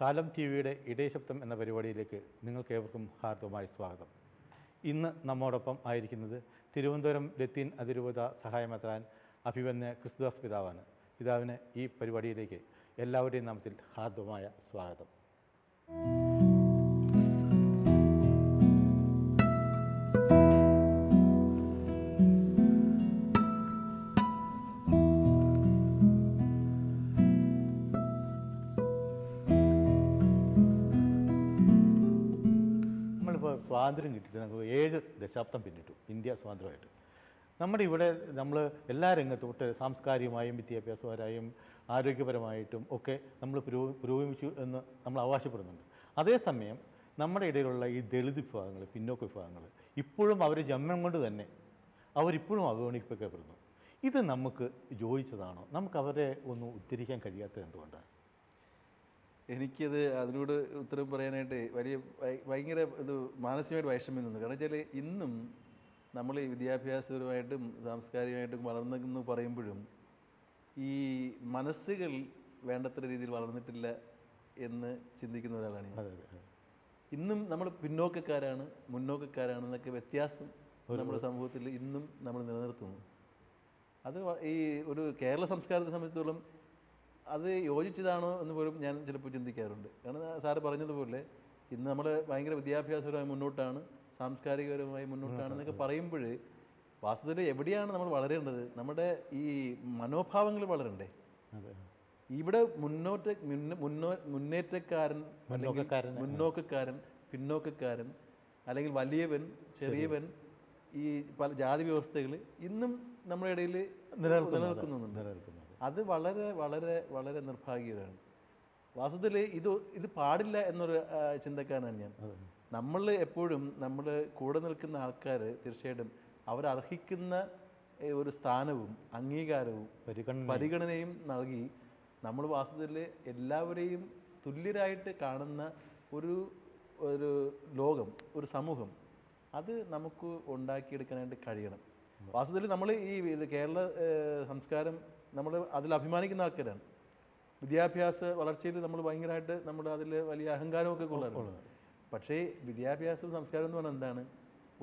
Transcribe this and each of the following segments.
കാലം ടി വിയുടെ ഇടയശബ്ദം എന്ന പരിപാടിയിലേക്ക് നിങ്ങൾക്കേവർക്കും ഹാർദവമായ സ്വാഗതം. ഇന്ന് നമ്മോടൊപ്പം ആയിരിക്കുന്നത് തിരുവനന്തപുരം ലത്തീൻ അതിരൂപത സഹായമെത്രാൻ അഭിവന്യ ക്രിസ്തുദാസ് പിതാവാണ്. പിതാവിന് ഈ പരിപാടിയിലേക്ക് എല്ലാവരുടെയും നാമത്തിൽ ഹാർദവമായ സ്വാഗതം. സ്വാതന്ത്ര്യം കിട്ടിയിട്ട് നമുക്ക് 7 ദശാബ്ദം പിന്നിട്ടു ഇന്ത്യ സ്വാതന്ത്ര്യമായിട്ട്. നമ്മുടെ ഇവിടെ നമ്മൾ എല്ലാ രംഗത്തും സാംസ്കാരികമായും വിദ്യാഭ്യാസപരമായും ആരോഗ്യപരമായിട്ടും ഒക്കെ നമ്മൾ പുരോഗമിച്ചു എന്ന് നമ്മൾ അവകാശപ്പെടുന്നുണ്ട്. അതേസമയം നമ്മുടെ ഇടയിലുള്ള ഈ ദളിത് വിഭാഗങ്ങൾ, പിന്നോക്ക വിഭാഗങ്ങൾ ഇപ്പോഴും അവർ ജന്മം കൊണ്ട് തന്നെ അവരിപ്പോഴും അവഗണിക്കപ്പെടുന്നു. ഇത് നമുക്ക് യോജിച്ചതാണോ? നമുക്ക് അവരെ ഒന്ന് ഉദ്ധരിക്കാൻ കഴിയാത്തത് എന്തുകൊണ്ടാണ്? എനിക്കത് അതിനോട് ഉത്തരം പറയാനായിട്ട് ഭയങ്കര ഇത് മാനസികമായിട്ട് വൈഷമ്യം നിന്നു. കാരണം വെച്ചാൽ ഇന്നും നമ്മൾ ഈ വിദ്യാഭ്യാസപരമായിട്ടും സാംസ്കാരികമായിട്ടും വളർന്നെന്ന് പറയുമ്പോഴും ഈ മനസ്സുകൾ വേണ്ടത്ര രീതിയിൽ വളർന്നിട്ടില്ല എന്ന് ചിന്തിക്കുന്ന ഒരാളാണ് ഞാൻ. ഇന്നും നമ്മൾ മുന്നോക്കക്കാരാണെന്നൊക്കെ വ്യത്യാസം നമ്മുടെ സമൂഹത്തിൽ ഇന്നും നമ്മൾ നിലനിർത്തുന്നു. അത് ഈ ഒരു കേരള സംസ്കാരത്തെ സംബന്ധിച്ചിടത്തോളം അത് യോജിച്ചതാണോ എന്ന് പോലും ഞാൻ ചിലപ്പോൾ ചിന്തിക്കാറുണ്ട്. കാരണം സാറ് പറഞ്ഞതുപോലെ ഇന്ന് നമ്മൾ ഭയങ്കര വിദ്യാഭ്യാസപരമായി മുന്നോട്ടാണ്, സാംസ്കാരികപരമായി മുന്നോട്ടാണെന്നൊക്കെ പറയുമ്പോൾ വാസ്തവത്തിൽ എവിടെയാണ് നമ്മൾ വളരേണ്ടത്? നമ്മുടെ ഈ മനോഭാവങ്ങൾ വളരണ്ടേ? ഇവിടെ മുന്നേറ്റക്കാരൻ, മുന്നോക്കക്കാരൻ, പിന്നോക്കക്കാരൻ, അല്ലെങ്കിൽ വലിയവൻ, ചെറിയവൻ, ഈ പല ജാതി വ്യവസ്ഥകൾ ഇന്നും നമ്മുടെ ഇടയിൽ നിലനിൽക്കുന്നുണ്ട്. അത് വളരെ വളരെ വളരെ നിർഭാഗ്യകരമാണ്. വാസ്തവത്തിൽ ഇത് പാടില്ല എന്നൊരു ചിന്തക്കാരനാണ് ഞാൻ. നമ്മൾ എപ്പോഴും നമ്മൾ കൂടെ നിൽക്കുന്ന ആൾക്കാർ തീർച്ചയായിട്ടും അവരർഹിക്കുന്ന ഒരു സ്ഥാനവും അംഗീകാരവും പരിഗണനയും നൽകി നമ്മൾ വാസ്തവത്തിൽ എല്ലാവരെയും തുല്യരായിട്ട് കാണുന്ന ഒരു ലോകം, ഒരു സമൂഹം, അത് നമുക്ക് ഉണ്ടാക്കിയെടുക്കാനായിട്ട് കഴിയണം. വാസ്തവത്തിൽ നമ്മൾ ഈ കേരള സംസ്കാരം നമ്മൾ അതിൽ അഭിമാനിക്കുന്ന ആൾക്കാരാണ്. വിദ്യാഭ്യാസ വളർച്ചയിൽ നമ്മൾ ഭയങ്കരമായിട്ട് നമ്മുടെ അതിൽ വലിയ അഹങ്കാരമൊക്കെ കൊള്ളാറുണ്ട്. പക്ഷേ വിദ്യാഭ്യാസവും സംസ്കാരം എന്ന് പറഞ്ഞാൽ എന്താണ്?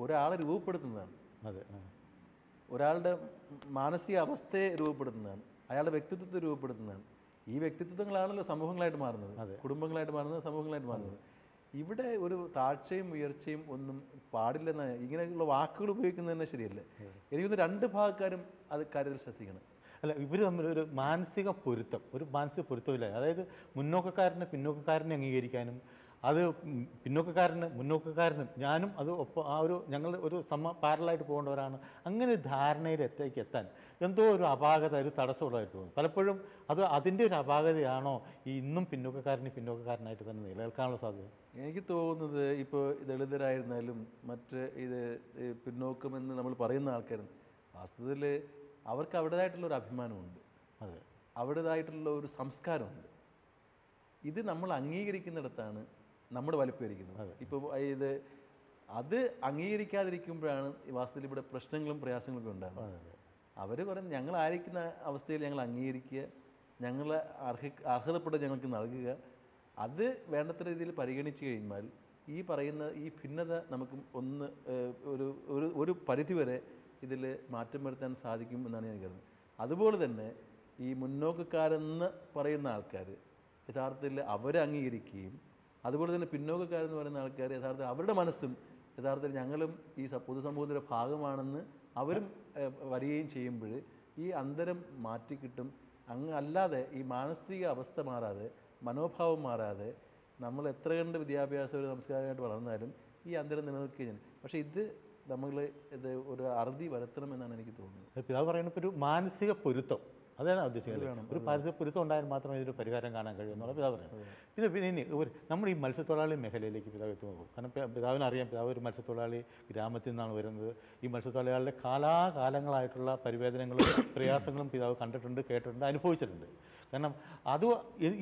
ഒരാളെ രൂപപ്പെടുത്തുന്നതാണ്, ഒരാളുടെ മാനസിക അവസ്ഥയെ രൂപപ്പെടുത്തുന്നതാണ്, അയാളുടെ വ്യക്തിത്വത്തെ രൂപപ്പെടുത്തുന്നതാണ്. ഈ വ്യക്തിത്വങ്ങളാണല്ലോ സമൂഹങ്ങളായിട്ട് മാറുന്നത്, കുടുംബങ്ങളായിട്ട് മാറുന്നത്, സമൂഹങ്ങളായിട്ട് മാറുന്നത്. ഇവിടെ ഒരു താഴ്ചയും ഉയർച്ചയും ഒന്നും പാടില്ലെന്ന് ഇങ്ങനെയുള്ള വാക്കുകൾ ഉപയോഗിക്കുന്നത് തന്നെ ശരിയല്ല. എനിക്കൊന്ന് 2 ഭാഗക്കാരും അത് കാര്യത്തിൽ ശ്രദ്ധിക്കണം. അല്ല, ഇവർ തമ്മിലൊരു മാനസിക പൊരുത്തമില്ല. അതായത് മുന്നോക്കക്കാരനെ പിന്നോക്കക്കാരനെ അംഗീകരിക്കാനും അത് മുന്നോക്കക്കാരനും ഞാനും അത് ഞങ്ങൾ ഒരു പാരലായിട്ട് പോകേണ്ടവരാണ്, അങ്ങനെ ധാരണയിലേക്ക് എത്താൻ എന്തോ ഒരു അപാകത, ഒരു തടസ്സമുള്ളതായിട്ട് തോന്നുന്നു. പലപ്പോഴും അതിൻ്റെ ഒരു അപാകതയാണോ ഈ ഇന്നും പിന്നോക്കക്കാരനായിട്ട് തന്നെ നിലനിൽക്കാനുള്ള സാധ്യത? എനിക്ക് തോന്നുന്നത് ഇപ്പോൾ ദളിതരായിരുന്നാലും മറ്റ് പിന്നോക്കമെന്ന് നമ്മൾ പറയുന്ന ആൾക്കാരും വാസ്തവത്തിൽ അവർക്ക് അവരുടേതായിട്ടുള്ളൊരു അഭിമാനമുണ്ട്, അവരുടേതായിട്ടുള്ള ഒരു സംസ്കാരമുണ്ട്. ഇത് നമ്മൾ അംഗീകരിക്കുന്നിടത്താണ് നമ്മുടെ വലിപ്പേരിക്കുന്നത്. ഇപ്പോൾ അത് അംഗീകരിക്കാതിരിക്കുമ്പോഴാണ് വാസ്തവത്തിൽ ഇവിടെ പ്രശ്നങ്ങളും പ്രയാസങ്ങളൊക്കെ ഉണ്ടാകുന്നത്. അവർ പറയും ഞങ്ങളായിരിക്കുന്ന അവസ്ഥയിൽ ഞങ്ങൾ അംഗീകരിക്കുക, ഞങ്ങളെ അർഹതപ്പെട്ട ഞങ്ങൾക്ക് നൽകുക. അത് വേണ്ടത്ര രീതിയിൽ പരിഗണിച്ച് കഴിഞ്ഞാൽ ഈ പറയുന്ന ഈ ഭിന്നത നമുക്ക് ഒരു പരിധിവരെ ഇതിൽ മാറ്റം വരുത്താൻ സാധിക്കും എന്നാണ് ഞാൻ കരുതുന്നത്. അതുപോലെ തന്നെ ഈ മുന്നോക്കക്കാരെന്ന് പറയുന്ന ആൾക്കാർ യഥാർത്ഥത്തിൽ അവരെ അംഗീകരിക്കുകയും അതുപോലെ തന്നെ പിന്നോക്കക്കാരെന്ന് പറയുന്ന ആൾക്കാർ യഥാർത്ഥത്തിൽ അവരുടെ മനസ്സും യഥാർത്ഥത്തിൽ ഞങ്ങളും ഈ പൊതുസമൂഹത്തിൻ്റെ ഭാഗമാണെന്ന് അവരും വരികയും ചെയ്യുമ്പോൾ ഈ അന്തരം മാറ്റിക്കിട്ടും. അല്ലാതെ ഈ മാനസിക അവസ്ഥ മാറാതെ, മനോഭാവം മാറാതെ നമ്മൾ എത്ര കണ്ട് വിദ്യാഭ്യാസ ഒരു സംസ്കാരമായിട്ട് വളർന്നാലും ഈ അന്തരം നിലനിൽക്കുകയാണ്. പക്ഷേ ഒരു അറുതി വരുത്തണം എന്നാണ് എനിക്ക് തോന്നുന്നത്. പിതാവ് പറയുന്നത് ഒരു മാനസിക പൊരുത്തം, അതാണ് ഉദ്ദേശിക്കുന്നത്. ഒരു മാനസിക പൊരുത്തം ഉണ്ടായാൽ മാത്രമേ ഇതിന് പരിഹാരം കാണാൻ കഴിയൂ എന്നുള്ള പിതാവ് പറയുന്നത്. പിന്നെ നമ്മൾ ഈ മത്സ്യത്തൊഴിലാളി മേഖലയിലേക്ക് പിതാവ് എത്തി നോക്കും. കാരണം പിതാവിനറിയാം, പിതാവ് ഒരു മത്സ്യത്തൊഴിലാളി ഗ്രാമത്തിൽ നിന്നാണ് വരുന്നത്. ഈ മത്സ്യത്തൊഴിലാളികളുടെ കാലാകാലങ്ങളായിട്ടുള്ള പരിവേദനങ്ങളും പ്രയാസങ്ങളും പിതാവ് കണ്ടിട്ടുണ്ട്, കേട്ടിട്ടുണ്ട്, അനുഭവിച്ചിട്ടുണ്ട്. കാരണം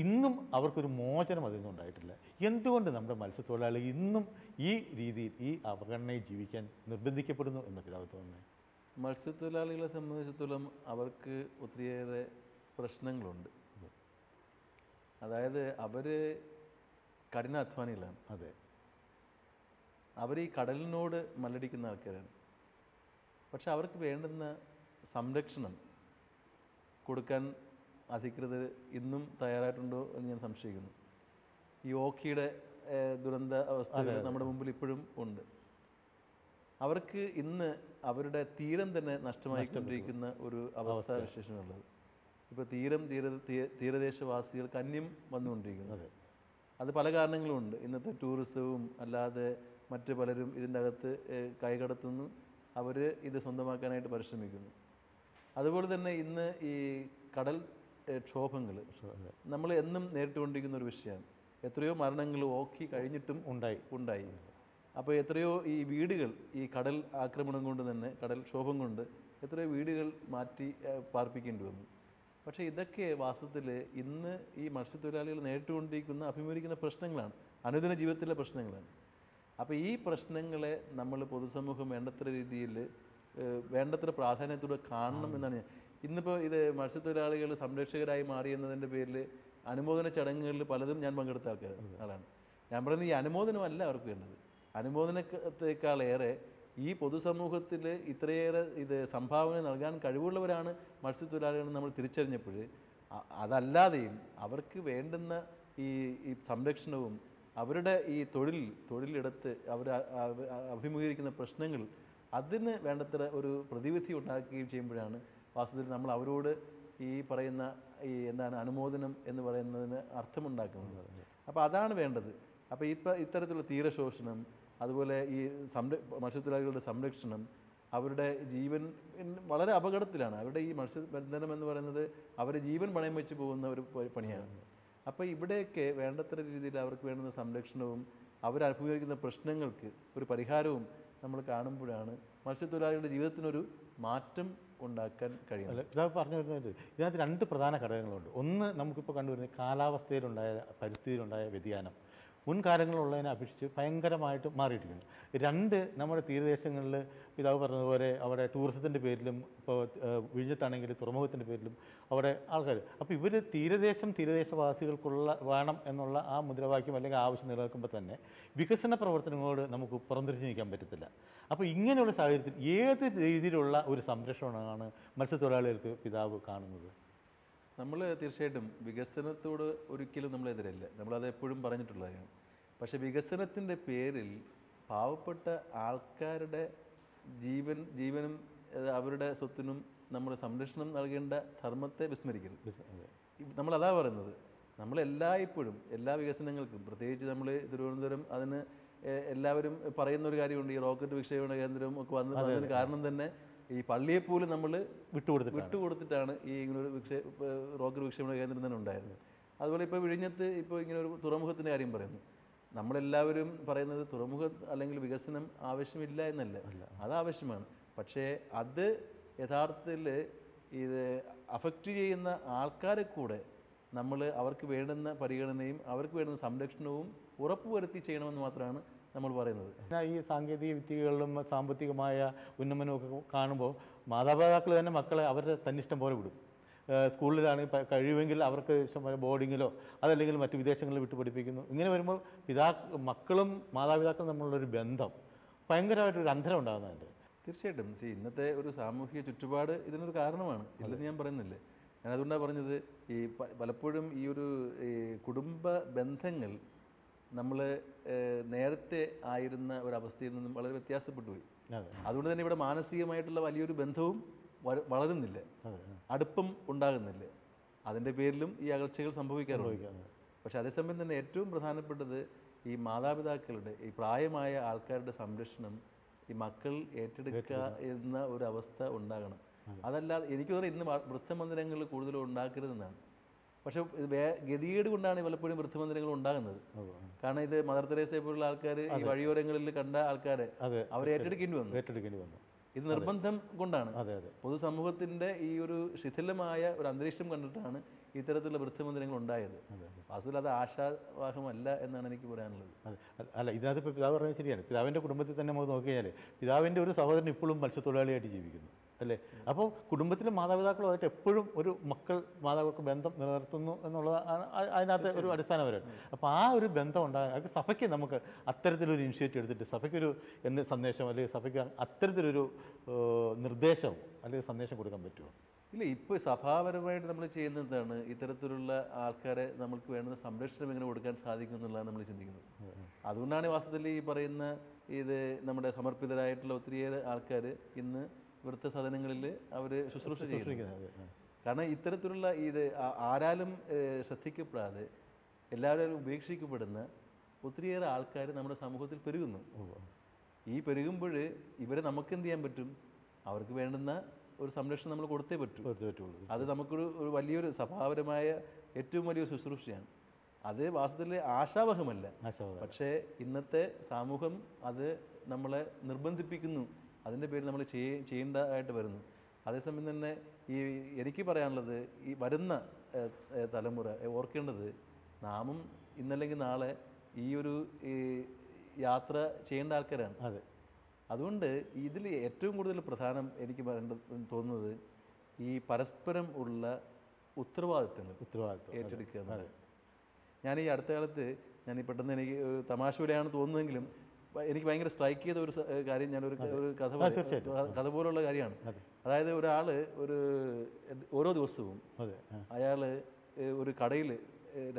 ഇന്നും അവർക്കൊരു മോചനം അതിൽ നിന്നുണ്ടായിട്ടില്ല. എന്തുകൊണ്ട് നമ്മുടെ മത്സ്യത്തൊഴിലാളി ഇന്നും ഈ രീതിയിൽ ഈ അവഗണനയിൽ ജീവിക്കാൻ നിർബന്ധിക്കപ്പെടുന്നു എന്ന് പിതാവ് തോന്നുന്നത്? മത്സ്യത്തൊഴിലാളികളെ സംബന്ധിച്ചിടത്തോളം അവർക്ക് ഒത്തിരിയേറെ പ്രശ്നങ്ങളുണ്ട്. അതായത് അവർ കഠിനാധ്വാനികളാണ്. അതെ, അവർ ഈ കടലിനോട് മല്ലടിക്കുന്ന ആൾക്കാരാണ്. പക്ഷെ അവർക്ക് വേണ്ടുന്ന സംരക്ഷണം കൊടുക്കാൻ അധികൃതർ ഇന്നും തയ്യാറായിട്ടുണ്ടോ എന്ന് ഞാൻ സംശയിക്കുന്നു. ഈ ഓഖിയുടെ ദുരന്ത അവസ്ഥകൾ നമ്മുടെ മുമ്പിൽ ഇപ്പോഴും ഉണ്ട്. അവർക്ക് ഇന്ന് അവരുടെ തീരം തന്നെ നഷ്ടമായിക്കൊണ്ടിരിക്കുന്ന ഒരു അവസ്ഥാവിശേഷമുള്ളത്. ഇപ്പോൾ തീരദേശവാസികൾക്ക് അന്യം വന്നുകൊണ്ടിരിക്കുന്നത്. അത് പല കാരണങ്ങളുമുണ്ട്. ഇന്നത്തെ ടൂറിസവും അല്ലാതെ മറ്റ് പലരും ഇതിൻ്റെ അകത്ത് കൈകടത്തുന്നു, അവർ ഇത് സ്വന്തമാക്കാനായിട്ട് പരിശ്രമിക്കുന്നു. അതുപോലെ തന്നെ ഇന്ന് ഈ കടൽ ക്ഷോഭങ്ങൾ നമ്മൾ എന്നും നേരിട്ടുകൊണ്ടിരിക്കുന്ന ഒരു വിഷയമാണ്. എത്രയോ മരണങ്ങൾ ഓഖി കഴിഞ്ഞിട്ടും ഉണ്ടായി. അപ്പോൾ എത്രയോ ഈ വീടുകൾ ഈ കടൽ ആക്രമണം കൊണ്ട് തന്നെ, കടൽ ക്ഷോഭം കൊണ്ട് എത്രയോ വീടുകൾ മാറ്റി പാർപ്പിക്കേണ്ടി വന്നു. പക്ഷേ ഇതൊക്കെ വാസ്തവത്തിൽ ഇന്ന് ഈ മത്സ്യത്തൊഴിലാളികൾ നേരിട്ടുകൊണ്ടിരിക്കുന്ന അഭിമുഖീകരിക്കുന്ന പ്രശ്നങ്ങളാണ്, അനുദിന ജീവിതത്തിലെ പ്രശ്നങ്ങളാണ്. അപ്പോൾ ഈ പ്രശ്നങ്ങളെ നമ്മൾ പൊതുസമൂഹം വേണ്ടത്ര രീതിയിൽ വേണ്ടത്ര പ്രാധാന്യത്തോടെ കാണണം എന്നാണ് ഞാൻ. ഇന്നിപ്പോൾ ഇത് മത്സ്യത്തൊഴിലാളികൾ സംരക്ഷകരായി മാറിയെന്നതിൻ്റെ പേരിൽ അനുമോദന ചടങ്ങുകളിൽ പലതും ഞാൻ പങ്കെടുത്ത ആളാണ്. ഞാൻ പറയുന്നത് ഈ അനുമോദനമല്ല അവർക്ക് വേണ്ടത്. അനുമോദനത്തെക്കാളേറെ ഈ പൊതുസമൂഹത്തിൽ ഇത്രയേറെ ഇത് സംഭാവന നൽകാൻ കഴിവുള്ളവരാണ് മത്സ്യത്തൊഴിലാളികളെന്ന് നമ്മൾ തിരിച്ചറിഞ്ഞപ്പോൾ, അതല്ലാതെയും അവർക്ക് വേണ്ടുന്ന ഈ സംരക്ഷണവും അവരുടെ ഈ തൊഴിലിടത്ത് അവർ അഭിമുഖീകരിക്കുന്ന പ്രശ്നങ്ങൾ അതിന് വേണ്ടത്ര ഒരു പ്രതിവിധി ഉണ്ടാക്കുകയും ചെയ്യുമ്പോഴാണ് വാസ്തവത്തിൽ നമ്മൾ അവരോട് ഈ പറയുന്ന ഈ എന്താണ് അനുമോദനം എന്ന് പറയുന്നതിന് അർത്ഥമുണ്ടാക്കുന്നത്. അപ്പോൾ അതാണ് വേണ്ടത്. അപ്പോൾ ഇത്തരത്തിലുള്ള തീരശോഷണം, അതുപോലെ ഈ മത്സ്യത്തൊഴിലാളികളുടെ സംരക്ഷണം, അവരുടെ ജീവൻ വളരെ അപകടത്തിലാണ്. അവരുടെ ഈ മത്സ്യബന്ധനം എന്ന് പറയുന്നത് അവരുടെ ജീവൻ പണയം വെച്ച് പോകുന്ന ഒരു പണിയാണ്. അപ്പോൾ ഇവിടെയൊക്കെ വേണ്ടത്ര രീതിയിൽ അവർക്ക് വേണ്ടുന്ന സംരക്ഷണവും അവരഭിമുഖീകരിക്കുന്ന പ്രശ്നങ്ങൾക്ക് ഒരു പരിഹാരവും നമ്മൾ കാണുമ്പോഴാണ് മത്സ്യത്തൊഴിലാളികളുടെ ജീവിതത്തിനൊരു മാറ്റം ഉണ്ടാക്കാൻ കഴിയുന്നത്. ഇതാ പറഞ്ഞു വരുന്നത് ഇതിനകത്ത് രണ്ട് പ്രധാന ഘടകങ്ങളുണ്ട്. ഒന്ന്, നമുക്കിപ്പോൾ കണ്ടുവരുന്നത് കാലാവസ്ഥയിലുണ്ടായ പരിസ്ഥിതിയിലുണ്ടായ വ്യതിയാനം മുൻകാലങ്ങളുള്ളതിനെ അപേക്ഷിച്ച് ഭയങ്കരമായിട്ട് മാറിയിട്ടിരിക്കുന്നു. രണ്ട്, നമ്മുടെ തീരദേശങ്ങളിൽ പിതാവ് പറഞ്ഞതുപോലെ അവിടെ ടൂറിസത്തിൻ്റെ പേരിലും ഇപ്പോൾ വിഴിഞ്ഞത്താണെങ്കിൽ തുറമുഖത്തിൻ്റെ പേരിലും അവിടെ ആൾക്കാർ, അപ്പോൾ ഇവർ തീരദേശവാസികൾക്കുള്ള വേണം എന്നുള്ള ആ മുദ്രാവാക്യം അല്ലെങ്കിൽ ആവശ്യം നിലനിൽക്കുമ്പോൾ തന്നെ വികസന പ്രവർത്തനങ്ങളോട് നമുക്ക് പുറംതിരിഞ്ഞ് നിൽക്കാൻ പറ്റത്തില്ല. അപ്പോൾ ഇങ്ങനെയുള്ള സാഹചര്യത്തിൽ ഏത് രീതിയിലുള്ള ഒരു സംരക്ഷണമാണ് മത്സ്യത്തൊഴിലാളികൾക്ക് പിതാവ് കാണുന്നത്? നമ്മൾ തീർച്ചയായിട്ടും വികസനത്തോട് ഒരിക്കലും നമ്മളെതിരല്ല, നമ്മളത് എപ്പോഴും പറഞ്ഞിട്ടുള്ള കാര്യമാണ്. പക്ഷേ വികസനത്തിൻ്റെ പേരിൽ പാവപ്പെട്ട ആൾക്കാരുടെ ജീവനും അവരുടെ സ്വത്തിനും നമ്മൾ സംരക്ഷണം നൽകേണ്ട ധർമ്മത്തെ വിസ്മരിക്കരുത്. നമ്മളതാ പറയുന്നത്. നമ്മളെല്ലായ്പ്പോഴും എല്ലാ വികസനങ്ങൾക്കും, പ്രത്യേകിച്ച് നമ്മൾ തിരുവനന്തപുരം അതിന് എല്ലാവരും പറയുന്നൊരു കാര്യമുണ്ട്, ഈ റോക്കറ്റ് വിക്ഷേപണ കേന്ദ്രം ഒക്കെ വന്നതിന് കാരണം തന്നെ ഈ പള്ളിയെപ്പോലും നമ്മൾ വിട്ടുകൊടുത്തിട്ടാണ് ഈ ഇങ്ങനൊരു റോക്കറ്റ് വിക്ഷേപണ കേന്ദ്രം തന്നെ ഉണ്ടായത്. അതുപോലെ ഇപ്പോൾ വിഴിഞ്ഞത്ത് ഇപ്പോൾ ഇങ്ങനെ ഒരു തുറമുഖത്തിൻ്റെ കാര്യം പറയുന്നു. നമ്മളെല്ലാവരും പറയുന്നത് തുറമുഖം അല്ലെങ്കിൽ വികസനം ആവശ്യമില്ല എന്നല്ല, അത് ആവശ്യമാണ്. പക്ഷേ അത് യഥാർത്ഥത്തിൽ ഇത് അഫക്റ്റ് ചെയ്യുന്ന ആൾക്കാരെ കൂടെ നമ്മൾ അവർക്ക് വേണ്ടുന്ന പരിഗണനയും അവർക്ക് വേണ്ടുന്ന സംരക്ഷണവും ഉറപ്പുവരുത്തി ചെയ്യണമെന്ന് മാത്രമാണ് നമ്മൾ പറയുന്നത്. ഈ സാങ്കേതിക വിദ്യകളിലും സാമ്പത്തികമായ ഉന്നമനമൊക്കെ കാണുമ്പോൾ മാതാപിതാക്കൾ തന്നെ മക്കളെ അവരുടെ തന്നിഷ്ടം പോലെ വിടും. സ്കൂളിലാണ് കഴിയുമെങ്കിൽ അവർക്ക് ഇഷ്ടംപോലെ ബോർഡിങ്ങിലോ അതല്ലെങ്കിൽ മറ്റ് വിദേശങ്ങളിൽ വിട്ടു പഠിപ്പിക്കുന്നു. ഇങ്ങനെ വരുമ്പോൾ മക്കളും മാതാപിതാക്കളും തമ്മിലുള്ളൊരു ബന്ധം ഭയങ്കരമായിട്ടൊരു അന്തരം ഉണ്ടാകുന്നുണ്ട്. തീർച്ചയായിട്ടും ഇന്നത്തെ ഒരു സാമൂഹിക ചുറ്റുപാട് ഇതിനൊരു കാരണമാണ്, ഇല്ലെന്ന് ഞാൻ പറയുന്നില്ലേ. ഞാൻ അതുകൊണ്ടാണ് പറഞ്ഞത്, ഈ പലപ്പോഴും ഈ ഒരു കുടുംബ ബന്ധങ്ങൾ നമ്മൾ നേരത്തെ ആയിരുന്ന ഒരവസ്ഥയിൽ നിന്നും വളരെ വ്യത്യാസപ്പെട്ടു പോയി. അതുകൊണ്ട് തന്നെ ഇവിടെ മാനസികമായിട്ടുള്ള വലിയൊരു ബന്ധവും വളരുന്നില്ല, അടുപ്പം ഉണ്ടാകുന്നില്ല. അതിൻ്റെ പേരിലും ഈ അകൽച്ചകൾ സംഭവിക്കാറുണ്ട്. പക്ഷെ അതേസമയം തന്നെ ഏറ്റവും പ്രധാനപ്പെട്ടത് ഈ മാതാപിതാക്കളുടെ ഈ പ്രായമായ ആൾക്കാരുടെ സംരക്ഷണം ഈ മക്കൾ ഏറ്റെടുക്കുക എന്ന ഒരു അവസ്ഥ ഉണ്ടാകണം. അതല്ലാതെ എനിക്ക് തോന്നുന്നത് ഇന്ന് വൃദ്ധമന്ദിരങ്ങൾ കൂടുതലും ഉണ്ടാക്കരുതെന്നാണ്. പക്ഷെ ഗതികേട് കൊണ്ടാണ് പലപ്പോഴും വൃദ്ധമന്ദിരങ്ങൾ ഉണ്ടാകുന്നത്. കാരണം ഇത് മദർ തെരേസയെ പോലുള്ള ആൾക്കാർ ഈ വഴിയോരങ്ങളിൽ കണ്ട ആൾക്കാരെ അവരെ ഏറ്റെടുക്കേണ്ടി വന്നു. ഇത് നിർബന്ധം കൊണ്ടാണ്. പൊതുസമൂഹത്തിൻ്റെ ഈ ഒരു ശിഥിലമായ ഒരു അന്തരീക്ഷം കണ്ടിട്ടാണ് ഇത്തരത്തിലുള്ള വൃദ്ധമന്ദിരങ്ങൾ ഉണ്ടായത്. വാസ്തവത്തിൽ അത് ആശാവാഹമല്ല എന്നാണ് എനിക്ക് പറയാനുള്ളത്. അല്ല, ഇതിനകത്ത് ഇപ്പോൾ പിതാവ് പറഞ്ഞത് ശരിയാണ്. പിതാവിൻ്റെ കുടുംബത്തിൽ തന്നെ നമുക്ക് നോക്കിക്കഴിഞ്ഞാൽ പിതാവിൻ്റെ ഒരു സഹോദരൻ ഇപ്പോഴും മത്സ്യത്തൊഴിലാളിയായിട്ട് ജീവിക്കുന്നു അല്ലേ? അപ്പോൾ കുടുംബത്തിലെ മാതാപിതാക്കളുമായിട്ട് എപ്പോഴും ഒരു മാതാപിതാക്കൾ ബന്ധം നിലനിർത്തുന്നു എന്നുള്ളത് അതിനകത്ത് ഒരു അടിസ്ഥാനപരമാണ്. അപ്പോൾ ആ ഒരു ബന്ധം ഉണ്ടാകാൻ അത് സഭയ്ക്ക് നമുക്ക് അത്തരത്തിലൊരു ഇനിഷ്യേറ്റീവ് എടുത്തിട്ട് സഭയ്ക്കൊരു എന്ത് സന്ദേശം അല്ലെങ്കിൽ സഭയ്ക്ക് അത്തരത്തിലൊരു നിർദ്ദേശം അല്ലെങ്കിൽ സന്ദേശം കൊടുക്കാൻ പറ്റുമോ? ഇല്ല, ഇപ്പോൾ സഭാപരമായിട്ട് നമ്മൾ ചെയ്യുന്നതാണ് ഇത്തരത്തിലുള്ള ആൾക്കാരെ നമുക്ക് വേണ്ടുന്ന സംരക്ഷണം എങ്ങനെ കൊടുക്കാൻ സാധിക്കും എന്നുള്ളതാണ് നമ്മൾ ചിന്തിക്കുന്നത്. അതുകൊണ്ടാണ് വാസ്തവത്തിൽ ഈ പറയുന്ന ഇത് നമ്മുടെ സമർപ്പിതരായിട്ടുള്ള ഒത്തിരിയേറെ ആൾക്കാർ ഇന്ന് വൃദ്ധസദനങ്ങളിൽ അവർ ശുശ്രൂഷ ചെയ്യുന്നത്. കാരണം ഇത്തരത്തിലുള്ള ഇത് ആരാലും ശ്രദ്ധിക്കപ്പെടാതെ എല്ലാവരും ഉപേക്ഷിക്കപ്പെടുന്ന ഒത്തിരിയേറെ ആൾക്കാർ നമ്മുടെ സമൂഹത്തിൽ പെരുകുന്നു. ഈ പെരുകുമ്പോൾ ഇവരെ നമുക്ക് എന്ത് ചെയ്യാൻ പറ്റും? അവർക്ക് വേണ്ടുന്ന ഒരു സംരക്ഷണം നമ്മൾ കൊടുത്തേ പറ്റുള്ളൂ. അത് നമുക്കൊരു വലിയൊരു സഭാപരമായ ഏറ്റവും വലിയൊരു ശുശ്രൂഷയാണ്. അത് വാസ്തവത്തിൽ ആശാവഹമല്ല, പക്ഷേ ഇന്നത്തെ സമൂഹം അത് നമ്മളെ നിർബന്ധിപ്പിക്കുന്നു. അതിൻ്റെ പേരിൽ നമ്മൾ ചെയ്യേണ്ടതായിട്ട് വരുന്നു. അതേസമയം തന്നെ എനിക്ക് പറയാനുള്ളത് ഈ വരുന്ന തലമുറ ഓർക്കേണ്ടത് നാമും ഇന്നല്ലെങ്കിൽ നാളെ ഈ ഒരു യാത്ര ചെയ്യേണ്ട ആൾക്കാരാണ്. അതുകൊണ്ട് ഇതിൽ ഏറ്റവും കൂടുതൽ പ്രധാനം എനിക്ക് തോന്നുന്നത് ഈ പരസ്പരം ഉള്ള ഉത്തരവാദിത്തങ്ങൾ ഏറ്റെടുക്കുക എന്നുള്ളത്. ഞാൻ ഈ അടുത്ത കാലത്ത് പെട്ടെന്ന് എനിക്ക് തമാശ പോലെയാണ് തോന്നുന്നതെങ്കിലും എനിക്ക് ഭയങ്കര സ്ട്രൈക്ക് ചെയ്ത ഒരു കാര്യം ഞാനൊരു കഥ പോലുള്ള കാര്യമാണ്. അതായത് ഒരാൾ ഓരോ ദിവസവും അയാൾ ഒരു കടയിൽ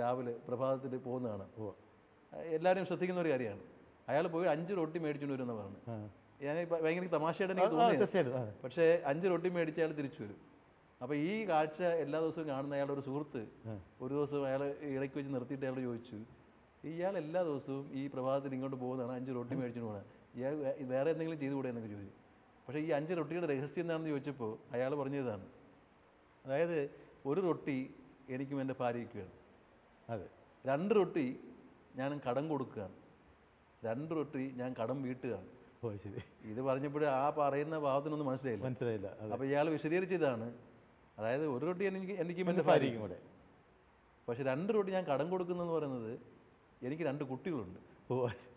രാവിലെ പ്രഭാതത്തിൽ പോകുന്നതാണ്. എല്ലാവരും ശ്രദ്ധിക്കുന്ന ഒരു കാര്യമാണ്. അയാൾ പോയി 5 റൊട്ടി മേടിച്ചുകൊണ്ട് വരുമെന്ന് പറഞ്ഞു. ഞാൻ ഭയങ്കര തമാശയായിട്ട് എനിക്ക് തോന്നിയത്, പക്ഷേ 5 റൊട്ടി മേടിച്ച് അയാൾ തിരിച്ചു വരും. അപ്പോൾ ഈ കാഴ്ച എല്ലാ ദിവസവും കാണുന്ന അയാളുടെ ഒരു സുഹൃത്ത് ഒരു ദിവസം അയാൾ ഇടയ്ക്ക് വെച്ച് നിർത്തിയിട്ട് അയാൾ ചോദിച്ചു, ഇയാൾ എല്ലാ ദിവസവും ഈ പ്രഭാതത്തിൽ ഇങ്ങോട്ട് പോകുന്നതാണ് 5 റൊട്ടി മേടിച്ചുകൊണ്ട് പോകണം, ഇയാൾ വേറെ എന്തെങ്കിലും ചെയ്തുകൂടെ എന്നൊക്കെ ചോദിച്ചു. പക്ഷേ ഈ 5 റൊട്ടിയുടെ രഹസ്യം എന്താണെന്ന് ചോദിച്ചപ്പോൾ അയാൾ പറഞ്ഞതാണ്, അതായത് ഒരു റൊട്ടി എനിക്കും എൻ്റെ ഭാര്യയ്ക്കുമാണ്, 2 റൊട്ടി ഞാൻ കടം കൊടുക്കുകയാണ്, 2 റൊട്ടി ഞാൻ കടം വീട്ടുകയാണ്. ഇത് പറഞ്ഞപ്പോൾ ആ പറയുന്ന ഭാവത്തിനൊന്നും മനസ്സിലായില്ല. അപ്പോൾ ഇയാൾ വിശദീകരിച്ചതാണ്, അതായത് ഒരു റൊട്ടി എനിക്കും എൻ്റെ ഭാര്യയ്ക്കും കൂടെ, പക്ഷെ 2 റൊട്ടി ഞാൻ കടം കൊടുക്കുന്നതെന്ന് പറയുന്നത് എനിക്ക് 2 കുട്ടികളുണ്ട്.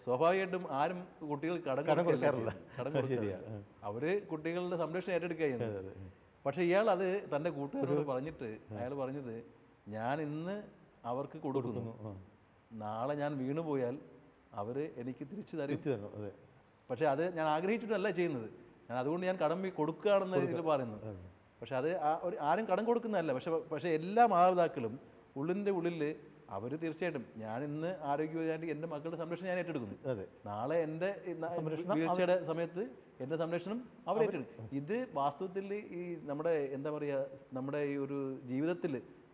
സ്വാഭാവികമായിട്ടും ആരും കുട്ടികൾ കടം കൊടുക്കാറില്ല. അവർ കുട്ടികളുടെ സംരക്ഷണം ഏറ്റെടുക്കുക ചെയ്യുന്നത്. പക്ഷെ ഇയാൾ അത് തൻ്റെ കൂട്ടുകാരോട് പറഞ്ഞിട്ട് അയാൾ പറഞ്ഞത്, ഞാൻ ഇന്ന് അവർക്ക് കൊടുക്കുന്നു, നാളെ ഞാൻ വീണുപോയാൽ അവർ എനിക്ക് തിരിച്ചു തരും. പക്ഷെ അത് ഞാൻ ആഗ്രഹിച്ചിട്ടല്ല ചെയ്യുന്നത്, ഞാൻ അതുകൊണ്ട് ഞാൻ കടം കൊടുക്കുകയാണെന്ന് ഇതിൽ പറയുന്നത്. പക്ഷെ അത് ആരും കടം കൊടുക്കുന്നതല്ല. പക്ഷേ എല്ലാ മാതാപിതാക്കളും ഉള്ളിൻ്റെ ഉള്ളിൽ അവർ തീർച്ചയായിട്ടും ഞാൻ ഇന്ന് ആരോഗ്യമായിട്ട് എൻ്റെ മക്കളുടെ സംരക്ഷണം ഞാൻ ഏറ്റെടുക്കുന്നു, നാളെ എൻ്റെ വീഴ്ചയുടെ സമയത്ത് എൻ്റെ സംരക്ഷണം അവർ ഏറ്റെടുക്കും. ഇത് വാസ്തവത്തിൽ ഈ നമ്മുടെ എന്താ പറയുക, നമ്മുടെ ഈ ഒരു ജീവിതത്തിൽ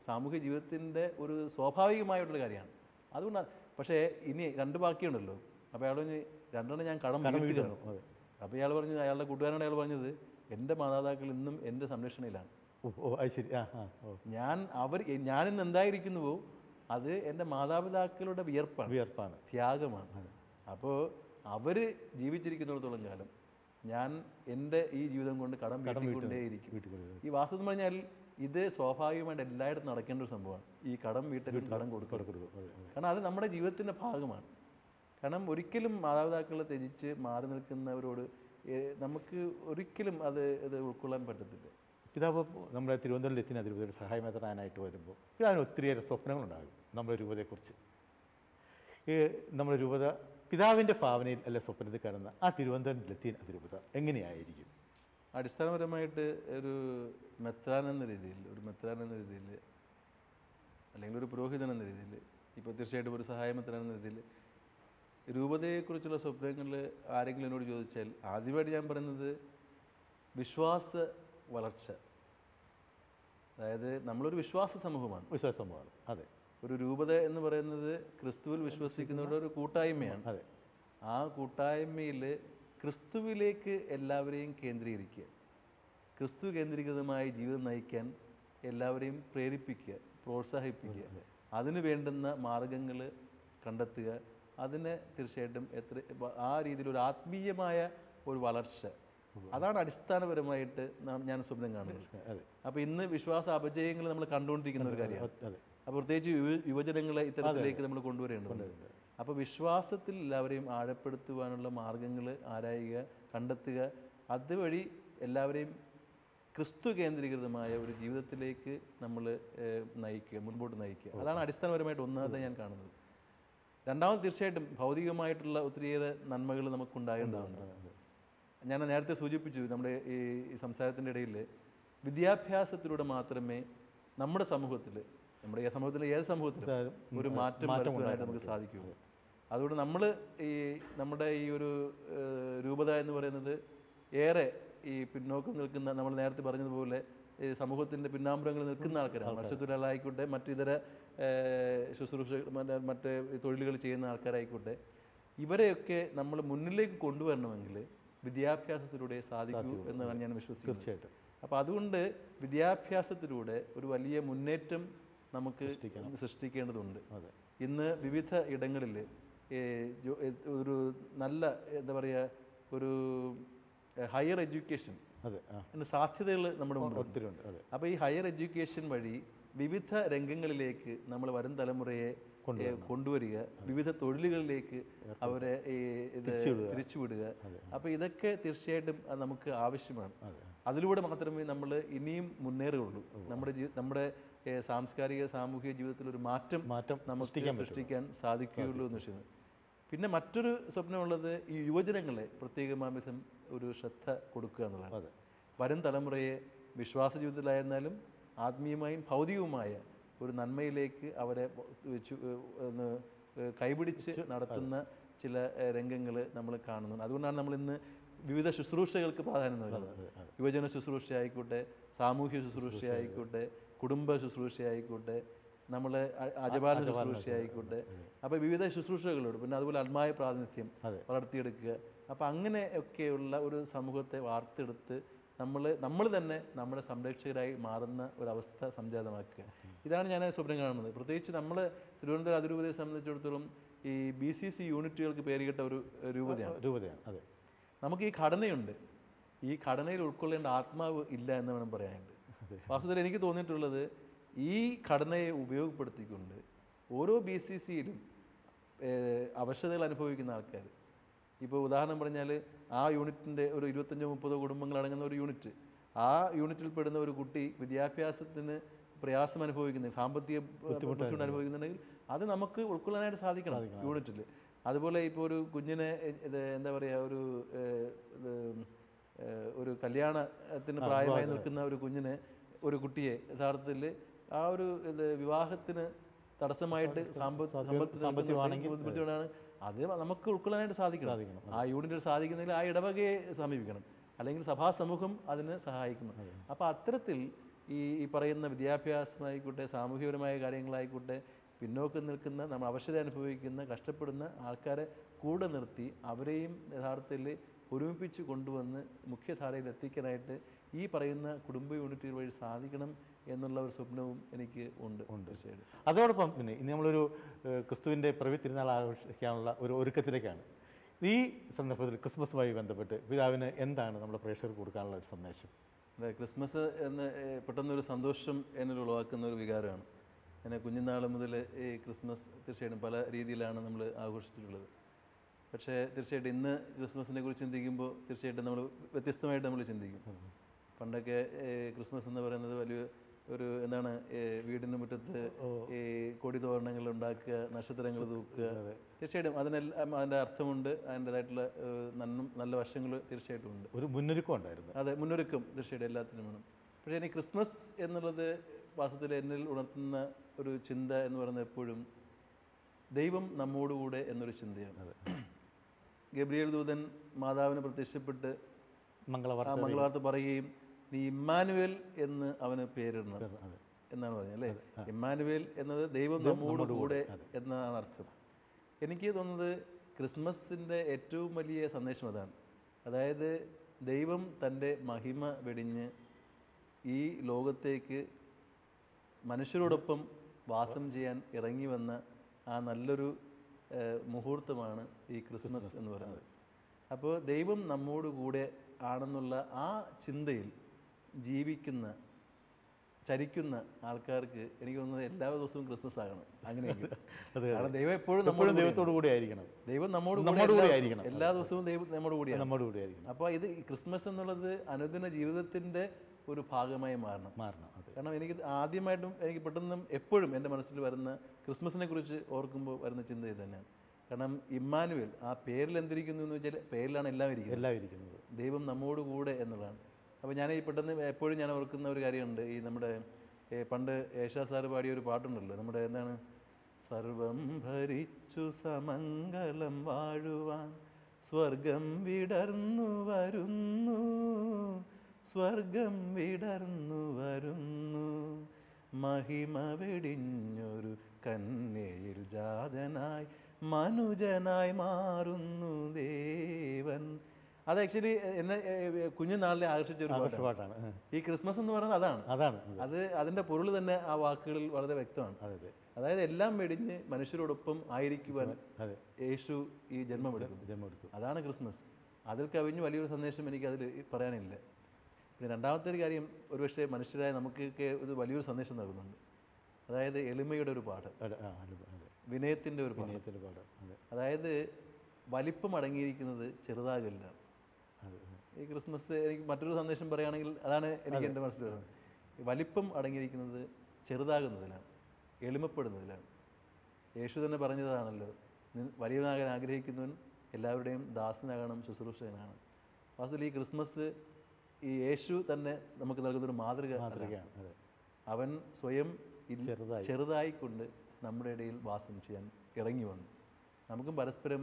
സാമൂഹ്യ ജീവിതത്തിൻ്റെ ഒരു സ്വാഭാവികമായിട്ടുള്ള കാര്യമാണ്. അതുകൊണ്ടാണ്. പക്ഷേ ഇനി 2 ബാക്കിയുണ്ടല്ലോ. അപ്പോൾ അയാൾ പറഞ്ഞ് 2 ഞാൻ കടം വീട്ടുകയാണ്. അപ്പോൾ ഇയാൾ പറഞ്ഞത്, അയാളുടെ കൂട്ടുകാരനോട് അയാൾ പറഞ്ഞത്, എൻ്റെ മാതാപിതാക്കൾ ഇന്നും എൻ്റെ സംരക്ഷണയിലാണ്. ഞാനിന്ന് എന്തായിരിക്കുന്നുവോ അത് എൻ്റെ മാതാപിതാക്കളുടെ വിയർപ്പാണ്, ത്യാഗമാണ്. അപ്പോൾ അവർ ജീവിച്ചിരിക്കുന്നിടത്തോളം കാലം ഞാൻ എൻ്റെ ഈ ജീവിതം കൊണ്ട് കടം വീട്ടിക്കൊണ്ടേയിരിക്കും. ഈ വാസ്തവം പറഞ്ഞാൽ ഇത് സ്വാഭാവികമായിട്ട് എല്ലായിടത്തും നടക്കേണ്ട ഒരു സംഭവമാണ്, ഈ കടം വീട്ടിലും കടം കൊടുക്കരുത്. കാരണം അത് നമ്മുടെ ജീവിതത്തിൻ്റെ ഭാഗമാണ്. കാരണം ഒരിക്കലും മാതാപിതാക്കളെ ത്യജിച്ച് മാറി നിൽക്കുന്നവരോട് നമുക്ക് ഒരിക്കലും അത് ഉൾക്കൊള്ളാൻ പറ്റത്തില്ല. പിതാവ് നമ്മുടെ തിരുവനന്തപുരം ലത്തീൻ അതിരൂപതയുടെ സഹായമെത്രാനായിട്ട് വരുമ്പോൾ പിതാവിന് ഒത്തിരിയേറെ സ്വപ്നങ്ങളുണ്ടാകും നമ്മുടെ രൂപതയെക്കുറിച്ച്. നമ്മുടെ രൂപത പിതാവിൻ്റെ ഭാവനയിൽ അല്ലെ സ്വപ്നത്തിൽ കിടന്ന ആ തിരുവനന്തപുരം ലത്തീൻ അതിരൂപത എങ്ങനെയായിരിക്കും? അടിസ്ഥാനപരമായിട്ട് ഒരു മെത്രാൻ എന്ന രീതിയിൽ അല്ലെങ്കിൽ ഒരു പുരോഹിതൻ എന്ന രീതിയിൽ, ഇപ്പോൾ തീർച്ചയായിട്ടും ഒരു സഹായമെത്രാൻ എന്ന രീതിയിൽ രൂപതയെക്കുറിച്ചുള്ള സ്വപ്നങ്ങളിൽ ആരെങ്കിലും എന്നോട് ചോദിച്ചാൽ ആദ്യമായിട്ട് ഞാൻ പറയുന്നത് വിശ്വാസ വളർച്ച. അതായത് നമ്മളൊരു വിശ്വാസ സമൂഹമാണ്. അതെ. ഒരു രൂപത എന്ന് പറയുന്നത് ക്രിസ്തുവിൽ വിശ്വസിക്കുന്നവരുടെ ഒരു കൂട്ടായ്മയാണ്. അതെ. ആ കൂട്ടായ്മയിൽ ക്രിസ്തുവിലേക്ക് എല്ലാവരെയും കേന്ദ്രീകരിക്കുക, ക്രിസ്തു കേന്ദ്രീകൃതമായി ജീവിതം നയിക്കാൻ എല്ലാവരെയും പ്രേരിപ്പിക്കുക, പ്രോത്സാഹിപ്പിക്കുക, അതിന് വേണ്ടുന്ന മാർഗങ്ങൾ കണ്ടെത്തുക. അതിന് തീർച്ചയായിട്ടും ആ രീതിയിലൊരു ആത്മീയമായ ഒരു വളർച്ച, അതാണ് അടിസ്ഥാനപരമായിട്ട് ഞാൻ സ്വപ്നം കാണുന്നത്. അപ്പോൾ ഇന്ന് വിശ്വാസ അപജയങ്ങൾ നമ്മൾ കണ്ടുകൊണ്ടിരിക്കുന്ന ഒരു കാര്യമാണ്. അപ്പോൾ പ്രത്യേകിച്ച് യുവജനങ്ങളെ ഇത്തരത്തിലേക്ക് നമ്മൾ കൊണ്ടുവരേണ്ടതുണ്ട്. അപ്പോൾ വിശ്വാസത്തിൽ എല്ലാവരെയും ആഴപ്പെടുത്തുവാനുള്ള മാർഗങ്ങൾ ആരായുക, കണ്ടെത്തുക, അതുവഴി എല്ലാവരെയും ക്രിസ്തു കേന്ദ്രീകൃതമായ ഒരു ജീവിതത്തിലേക്ക് നമ്മൾ നയിക്കുക, മുൻപോട്ട് നയിക്കുക. അതാണ് അടിസ്ഥാനപരമായിട്ട് ഒന്നാമത്തെ ഞാൻ കാണുന്നത്. രണ്ടാമത് തീർച്ചയായിട്ടും ഭൗതികമായിട്ടുള്ള ഒത്തിരിയേറെ നന്മകൾ നമുക്കുണ്ടാകേണ്ടതുണ്ട്. ഞാൻ നേരത്തെ സൂചിപ്പിച്ചു, നമ്മുടെ ഈ സംസാരത്തിൻ്റെ ഇടയിൽ വിദ്യാഭ്യാസത്തിലൂടെ മാത്രമേ നമ്മുടെ സമൂഹത്തിൽ, നമ്മുടെ ഏത് സമൂഹത്തിലും ഒരു മാറ്റം വരുത്താനായിട്ട് നമുക്ക് സാധിക്കുകയുള്ളൂ. അതുകൊണ്ട് നമ്മൾ നമ്മുടെ ഈ ഒരു രൂപത എന്ന് പറയുന്നത് ഏറെ ഈ പിന്നോക്കം നിൽക്കുന്ന, നമ്മൾ നേരത്തെ പറഞ്ഞതുപോലെ ഈ സമൂഹത്തിൻ്റെ പിന്നാമ്പുറങ്ങളിൽ നിൽക്കുന്ന ആൾക്കാരാണ്. മത്സ്യത്തൊഴിലാളായിക്കോട്ടെ, മറ്റിതര ശുശ്രൂഷ മറ്റ് തൊഴിലുകൾ ചെയ്യുന്ന ആൾക്കാരായിക്കോട്ടെ, ഇവരെയൊക്കെ നമ്മൾ മുന്നിലേക്ക് കൊണ്ടുവരണമെങ്കിൽ വിദ്യാഭ്യാസത്തിലൂടെ സാധിക്കൂ എന്നാണ് ഞാൻ വിശ്വസിക്കുന്നത്. തീർച്ചയായിട്ടും. അപ്പോൾ അതുകൊണ്ട് വിദ്യാഭ്യാസത്തിലൂടെ ഒരു വലിയ മുന്നേറ്റം നമുക്ക് സൃഷ്ടിക്കേണ്ടതുണ്ട്. ഇന്ന് വിവിധ ഇടങ്ങളിൽ ഒരു നല്ല എന്താ പറയുക, ഒരു ഹയർ എഡ്യൂക്കേഷൻ സാധ്യതകൾ നമ്മുടെ മുമ്പിലുണ്ട്. അപ്പോൾ ഈ ഹയർ എഡ്യൂക്കേഷൻ വഴി വിവിധ രംഗങ്ങളിലേക്ക് നമ്മൾ വരും തലമുറയെ കൊണ്ടുവരിക, വിവിധ തൊഴിലുകളിലേക്ക് അവരെ തിരിച്ചുവിടുക. അപ്പോൾ ഇതൊക്കെ തീർച്ചയായിട്ടും നമുക്ക് ആവശ്യമാണ്. അതിലൂടെ മാത്രമേ നമ്മൾ ഇനിയും മുന്നേറുകയുള്ളൂ. നമ്മുടെ സാംസ്കാരിക സാമൂഹിക ജീവിതത്തിൽ ഒരു മാറ്റം നമുക്ക് സൃഷ്ടിക്കാൻ സാധിക്കുകയുള്ളൂ എന്ന് വെച്ചാൽ. പിന്നെ മറ്റൊരു സ്വപ്നമുള്ളത് ഈ യുവജനങ്ങളെ പ്രത്യേകമായ വിധം ഒരു ശ്രദ്ധ കൊടുക്കുക എന്നുള്ളതാണ്. വരും തലമുറയെ വിശ്വാസ ജീവിതത്തിലായിരുന്നാലും ആത്മീയമായും ഭൗതികവുമായ ഒരു നന്മയിലേക്ക് അവരെ കൈപിടിച്ച് നടത്തുന്ന ചില രംഗങ്ങൾ നമ്മൾ കാണുന്നുണ്ട്. അതുകൊണ്ടാണ് നമ്മൾ ഇന്ന് വിവിധ ശുശ്രൂഷകൾക്ക് പ്രാധാന്യം നൽകുന്നത്. യുവജന ശുശ്രൂഷ ആയിക്കോട്ടെ, സാമൂഹ്യ ശുശ്രൂഷ ആയിക്കോട്ടെ, കുടുംബ ശുശ്രൂഷ ആയിക്കോട്ടെ, നമ്മൾ അജപാലന ശുശ്രൂഷ ആയിക്കോട്ടെ. അപ്പോൾ വിവിധ ശുശ്രൂഷകളോട് പിന്നെ അതുപോലെ ആത്മായ പ്രാതിനിധ്യം വളർത്തിയെടുക്കുക. അപ്പോൾ അങ്ങനെയൊക്കെയുള്ള ഒരു സമൂഹത്തെ വാർത്തെടുത്ത് നമ്മൾ തന്നെ നമ്മുടെ സംരക്ഷകരായി മാറുന്ന ഒരവസ്ഥ സംജാതമാക്കുക. ഇതാണ് ഞാൻ സ്വപ്നം കാണുന്നത്. പ്രത്യേകിച്ച് നമ്മൾ തിരുവനന്തപുരം അതിരൂപതയെ സംബന്ധിച്ചിടത്തോളം ഈ BCC യൂണിറ്റുകൾക്ക് പേരുകെട്ട ഒരു രൂപതയാണ്. അതെ, നമുക്ക് ഈ ഘടനയുണ്ട്. ഈ ഘടനയിൽ ഉൾക്കൊള്ളേണ്ട ആത്മാവ് ഇല്ല എന്ന് വേണം പറയാനുണ്ട്. വാസ്തവത്തിൽ എനിക്ക് തോന്നിയിട്ടുള്ളത്, ഈ ഘടനയെ ഉപയോഗപ്പെടുത്തിക്കൊണ്ട് ഓരോ BCCയിലും അവശതകൾ അനുഭവിക്കുന്ന ആൾക്കാർ, ഇപ്പോൾ ഉദാഹരണം പറഞ്ഞാൽ ആ യൂണിറ്റിൻ്റെ ഒരു 25-30 കുടുംബങ്ങളടങ്ങുന്ന ഒരു യൂണിറ്റ്, ആ യൂണിറ്റിൽ പെടുന്ന ഒരു കുട്ടി വിദ്യാഭ്യാസത്തിന് പ്രയാസം അനുഭവിക്കുന്നുണ്ട്, സാമ്പത്തിക ബുദ്ധിമുട്ട് അനുഭവിക്കുന്നുണ്ടെങ്കിൽ അത് നമുക്ക് ഉൾക്കൊള്ളാനായിട്ട് സാധിക്കണം യൂണിറ്റിൽ. അതുപോലെ ഇപ്പോൾ ഒരു കുഞ്ഞിനെ എന്താ പറയുക, ഒരു കല്യാണത്തിന് പ്രായമായി നിൽക്കുന്ന ഒരു കുട്ടിയെ യഥാർത്ഥത്തിൽ ആ ഒരു വിവാഹത്തിന് തടസ്സമായിട്ട് സാമ്പത്തികമാണെങ്കിൽ ബുദ്ധിമുട്ടാണ്, അത് നമുക്ക് ഉൾക്കൊള്ളാനായിട്ട് സാധിക്കണം. ആ യൂണിറ്റിൽ സാധിക്കുന്നതിൽ ആ ഇടവകയെ സമീപിക്കണം, അല്ലെങ്കിൽ സഭാ സമൂഹം അതിന് സഹായിക്കണം. അപ്പോൾ അത്തരത്തിൽ ഈ പറയുന്ന വിദ്യാഭ്യാസമായിക്കോട്ടെ, സാമൂഹികപരമായ കാര്യങ്ങളായിക്കോട്ടെ, പിന്നോക്കം നിൽക്കുന്ന, നമ്മൾ അവശത അനുഭവിക്കുന്ന, കഷ്ടപ്പെടുന്ന ആൾക്കാരെ കൂടെ നിർത്തി അവരെയും യഥാർത്ഥത്തിൽ ഒരുമിപ്പിച്ച് കൊണ്ടുവന്ന് മുഖ്യധാരയിൽ എത്തിക്കാനായിട്ട് ഈ പറയുന്ന കുടുംബ യൂണിറ്റുകൾ വഴി സാധിക്കണം എന്നുള്ള ഒരു സ്വപ്നവും എനിക്ക് ഉണ്ട്. തീർച്ചയായിട്ടും. അതോടൊപ്പം പിന്നെ ഇനി നമ്മളൊരു ക്രിസ്തുവിൻ്റെ പിറവി തിരുനാൾ ആഘോഷിക്കാനുള്ള ഒരു ഒരുക്കത്തിലേക്കാണ്. ഈ സന്ദർഭത്തിൽ ക്രിസ്മസുമായി ബന്ധപ്പെട്ട് പിതാവിന് എന്താണ് നമ്മുടെ പ്രേക്ഷകർക്ക് കൊടുക്കാനുള്ള ഒരു സന്ദേശം? ക്രിസ്മസ് എന്ന് പെട്ടെന്നൊരു സന്തോഷം എന്നിൽ ഉളവാക്കുന്ന ഒരു വികാരമാണ്. അങ്ങനെ കുഞ്ഞുനാൾ മുതൽ ഈ ക്രിസ്മസ് തീർച്ചയായിട്ടും പല രീതിയിലാണ് നമ്മൾ ആഘോഷിച്ചിട്ടുള്ളത്. പക്ഷേ തീർച്ചയായിട്ടും ഇന്ന് ക്രിസ്മസിനെ കുറിച്ച് ചിന്തിക്കുമ്പോൾ തീർച്ചയായിട്ടും നമ്മൾ വ്യത്യസ്തമായിട്ട് നമ്മൾ ചിന്തിക്കും. പണ്ടൊക്കെ ക്രിസ്മസ് എന്ന് പറയുന്നത് വലിയ ഒരു എന്താണ്, വീടിന് മുറ്റത്ത് ഈ കൊടിതോരണങ്ങൾ ഉണ്ടാക്കുക, നക്ഷത്രങ്ങൾ തൂക്കുക. തീർച്ചയായിട്ടും അതിൻ്റെ അർത്ഥമുണ്ട്, അതിൻ്റെതായിട്ടുള്ള നല്ല വശങ്ങൾ തീർച്ചയായിട്ടും ഉണ്ട്. ഒരു മുന്നൊരുക്കം ഉണ്ടായിരുന്നു. അതെ, മുന്നൊരുക്കം തീർച്ചയായിട്ടും എല്ലാത്തിനും വേണം. പക്ഷേ ഇനി ക്രിസ്മസ് എന്നുള്ളത് വാസ്തവത്തിൽ എന്നിൽ ഉണർത്തുന്ന ഒരു ചിന്ത എന്ന് പറയുന്നത് എപ്പോഴും ദൈവം നമ്മോടുകൂടെ എന്നൊരു ചിന്തയാണ്. ഗബ്രിയേൽ ദൂതൻ മാതാവിന് പ്രത്യക്ഷപ്പെട്ട് മംഗളവാർത്ത പറയുകയും നീ ഇമ്മാനുവേൽ എന്ന് അവന് പേരിടണം എന്നാണ് പറഞ്ഞത്, അല്ലേ? ഇമ്മാനുവേൽ എന്നത് ദൈവം നമ്മോടുകൂടെ എന്നാണ് അർത്ഥം. എനിക്ക് തോന്നുന്നത് ക്രിസ്മസിൻ്റെ ഏറ്റവും വലിയ സന്ദേശം അതാണ്. അതായത് ദൈവം തൻ്റെ മഹിമ വെടിഞ്ഞ് ഈ ലോകത്തേക്ക് മനുഷ്യരോടൊപ്പം വാസം ചെയ്യാൻ ഇറങ്ങി വന്ന ആ നല്ലൊരു മുഹൂർത്തമാണ് ഈ ക്രിസ്മസ് എന്ന് പറയുന്നത്. അപ്പോൾ ദൈവം നമ്മോടുകൂടെ ആണെന്നുള്ള ആ ചിന്തയിൽ ജീവിക്കുന്ന, ചരിക്കുന്ന ആൾക്കാർക്ക് എനിക്ക് തോന്നുന്നത് എല്ലാ ദിവസവും ക്രിസ്മസ് ആകണം. അങ്ങനെയെങ്കിൽ കാരണം ദൈവം എപ്പോഴും ദൈവത്തോടു കൂടി ആയിരിക്കണം. ദൈവം നമ്മോട് ആയിരിക്കണം. എല്ലാ ദിവസവും ദൈവം നമ്മോട് കൂടിയാണ്. അപ്പോൾ ഇത് ക്രിസ്മസ് എന്നുള്ളത് അനുദിന ജീവിതത്തിൻ്റെ ഒരു ഭാഗമായി മാറണം. അതെ. കാരണം എനിക്ക് ആദ്യമായിട്ടും എനിക്ക് പെട്ടെന്ന് എപ്പോഴും എൻ്റെ മനസ്സിൽ വരുന്ന ക്രിസ്മസിനെ കുറിച്ച് ഓർക്കുമ്പോൾ വരുന്ന ചിന്ത ഇത് തന്നെയാണ്. കാരണം ഇമ്മാനുവേൽ ആ പേരിൽ എന്തിരിക്കുന്നു എന്ന് വെച്ചാൽ പേരിലാണ് എല്ലാം ഇരിക്കുന്നത്. ദൈവം നമ്മോട് കൂടെ എന്നുള്ളതാണ്. അപ്പോൾ ഞാൻ ഈ പെട്ടെന്ന് എപ്പോഴും ഞാൻ ഓർക്കുന്ന ഒരു കാര്യമുണ്ട്. ഈ നമ്മുടെ പണ്ട് യേശാ സാറ് പാടിയ ഒരു പാട്ടുണ്ടല്ലോ, നമ്മുടെ എന്താണ്, സർവം ഭരിച്ചു സമംഗളം വാഴുവാൻ സ്വർഗം വിടർന്നു വരുന്നു, സ്വർഗം വിടർന്നു വരുന്നു, മഹിമ വെടിഞ്ഞൊരു കന്യയിൽ ജാതനായി മനുജനായി മാറുന്നു ദേവൻ. അത് ആക്ച്വലി എന്നെ കുഞ്ഞുനാളിലെ ആകർഷിച്ച ഒരു പാട്ടാണ്. ഈ ക്രിസ്മസ് എന്ന് പറയുന്നത് അതാണ്. അത് അതിൻ്റെ പൊരുൾ തന്നെ ആ വാക്കുകളിൽ വളരെ വ്യക്തമാണ്. അതായത് എല്ലാം വെടിഞ്ഞ് മനുഷ്യരോടൊപ്പം ആയിരിക്കുവാൻ യേശു ഈ ജന്മമെടുത്തു. അതാണ് ക്രിസ്മസ്. അതിൽ കവിഞ്ഞ് വലിയൊരു സന്ദേശം എനിക്ക് അതിൽ പറയാനില്ല. പിന്നെ രണ്ടാമത്തെ ഒരു കാര്യം, ഒരുപക്ഷെ മനുഷ്യരായ നമുക്കൊക്കെ ഇത് വലിയൊരു സന്ദേശം നൽകുന്നുണ്ട്. അതായത് എളിമയുടെ ഒരു പാഠം, വിനയത്തിൻ്റെ ഒരു പാഠം. അതായത് വലിപ്പം അടങ്ങിയിരിക്കുന്നത് ചെറുതാകില്ല. ഈ ക്രിസ്മസ് എനിക്ക് മറ്റൊരു സന്ദേശം പറയുകയാണെങ്കിൽ അതാണ് എനിക്ക് എൻ്റെ മനസ്സിൽ വരുന്നത്. വലിപ്പം അടങ്ങിയിരിക്കുന്നത് ചെറുതാകുന്നതിലാണ്, എളിമപ്പെടുന്നതിലാണ്. യേശു തന്നെ പറഞ്ഞതാണല്ലോ, വലിയവനാകാൻ ആഗ്രഹിക്കുന്നവൻ എല്ലാവരുടെയും ദാസനാകണം, ശുശ്രൂഷകനാണ്. വാസ്തവത്തിൽ ഈ ക്രിസ്മസ് ഈ യേശു തന്നെ നമുക്ക് നൽകുന്നൊരു മാതൃകയാണ്. അവൻ സ്വയം ചെറുതായിക്കൊണ്ട് നമ്മുടെ ഇടയിൽ വാസം ചെയ്യാൻ ഇറങ്ങി വന്നു. നമുക്കും പരസ്പരം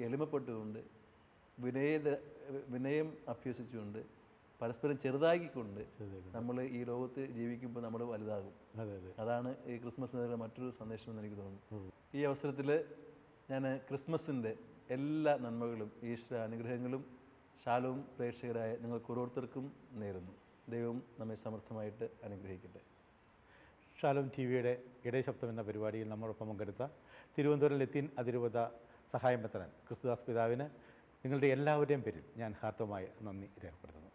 എളിമപ്പെട്ടുകൊണ്ട് വിനയം അഭ്യസിച്ചുകൊണ്ട് പരസ്പരം ചെറുതാക്കിക്കൊണ്ട് നമ്മൾ ഈ ലോകത്ത് ജീവിക്കുമ്പോൾ നമ്മൾ വലുതാകും. അതാണ് ഈ ക്രിസ്മസ് നൽകുന്ന മറ്റൊരു സന്ദേശം എന്ന് എനിക്ക് തോന്നുന്നു. ഈ അവസരത്തിൽ ഞാൻ ക്രിസ്മസിൻ്റെ എല്ലാ നന്മകളും ഈശ്വര അനുഗ്രഹങ്ങളും ശാലോം പ്രേക്ഷകരായ നിങ്ങൾക്ക് ഓരോരുത്തർക്കും നേരുന്നു. ദൈവം നമ്മെ സമർത്ഥമായിട്ട് അനുഗ്രഹിക്കട്ടെ. ശാലോം TV-യുടെ ഇടയശബ്ദം എന്ന പരിപാടിയിൽ നമ്മോടൊപ്പം പങ്കെടുത്ത തിരുവനന്തപുരം ലത്തീൻ അതിരൂപത സഹായം മെത്രാൻ ക്രിസ്തുദാസ് പിതാവിന് നിങ്ങളുടെ എല്ലാവരുടെയും പേരിൽ ഞാൻ ഹാർദവമായ നന്ദി രേഖപ്പെടുത്തുന്നു.